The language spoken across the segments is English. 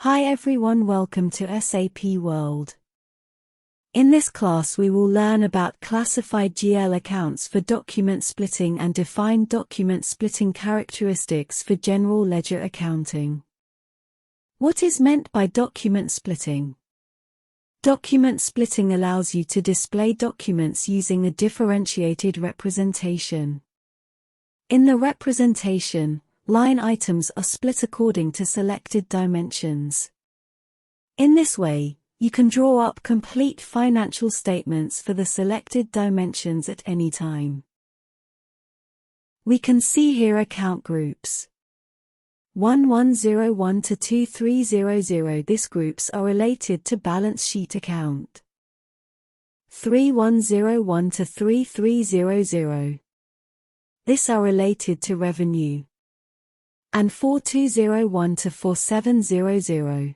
Hi everyone, welcome to SAP World. In this class we will learn about classified GL accounts for document splitting and defined document splitting characteristics for general ledger accounting. What is meant by document splitting? Document splitting allows you to display documents using a differentiated representation. In the representation, line items are split according to selected dimensions. In this way, you can draw up complete financial statements for the selected dimensions at any time. We can see here account groups. 1101 to 2300. These groups are related to balance sheet account. 3101 to 3300. These are related to revenue. And 4201 to 4700.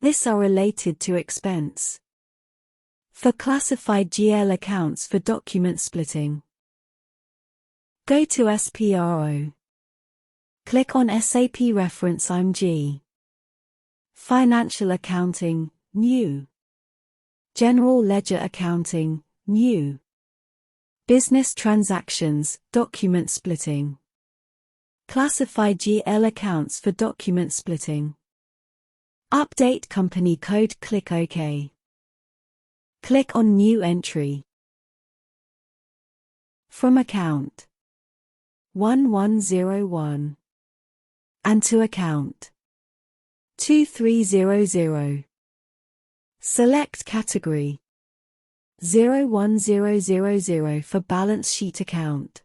These are related to expense. For classified GL accounts for document splitting, go to SPRO. Click on SAP Reference IMG. Financial Accounting, New. General Ledger Accounting, New. Business Transactions, Document Splitting. Classified GL accounts for document splitting. Update company code. Click OK. Click on New Entry. From account 1101 and to account 2300. Select category 01000 for balance sheet account.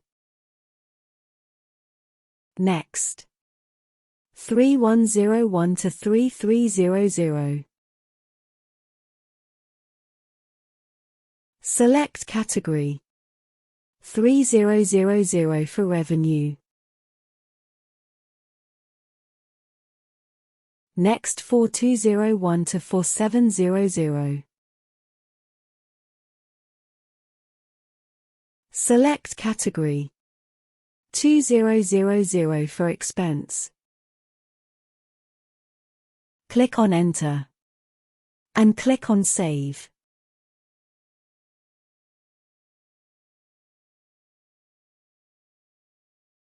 Next, 3101 to 3300. Select category 3000 for revenue. Next, 4201 to 4700. Select category 2000 for expense. Click on Enter. And click on Save.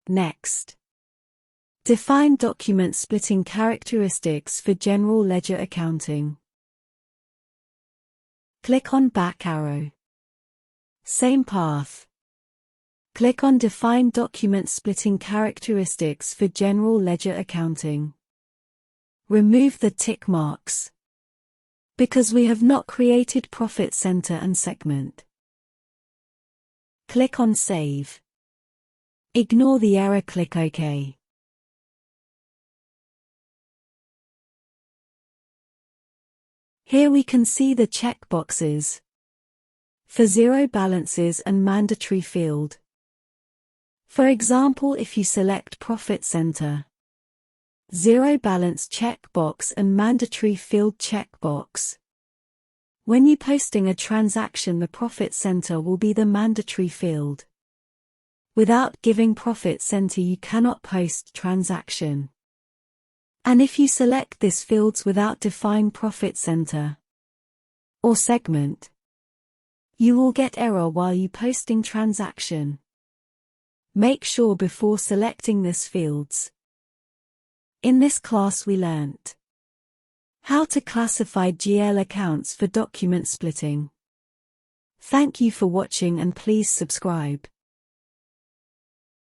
Next, define document splitting characteristics for general ledger accounting. Click on back arrow. Same path. Click on Define Document Splitting Characteristics for General Ledger Accounting. Remove the tick marks, because we have not created profit center and segment. Click on Save. Ignore the error. Click OK. Here we can see the checkboxes for zero balances and mandatory field. For example, if you select Profit Center, zero balance checkbox and mandatory field checkbox. When you posting a transaction, the Profit Center will be the mandatory field. Without giving Profit Center, you cannot post transaction. And if you select these fields without define Profit Center or segment, you will get error while you posting transaction. Make sure before selecting these fields. In this class we learnt how to classify GL accounts for document splitting. Thank you for watching and please subscribe.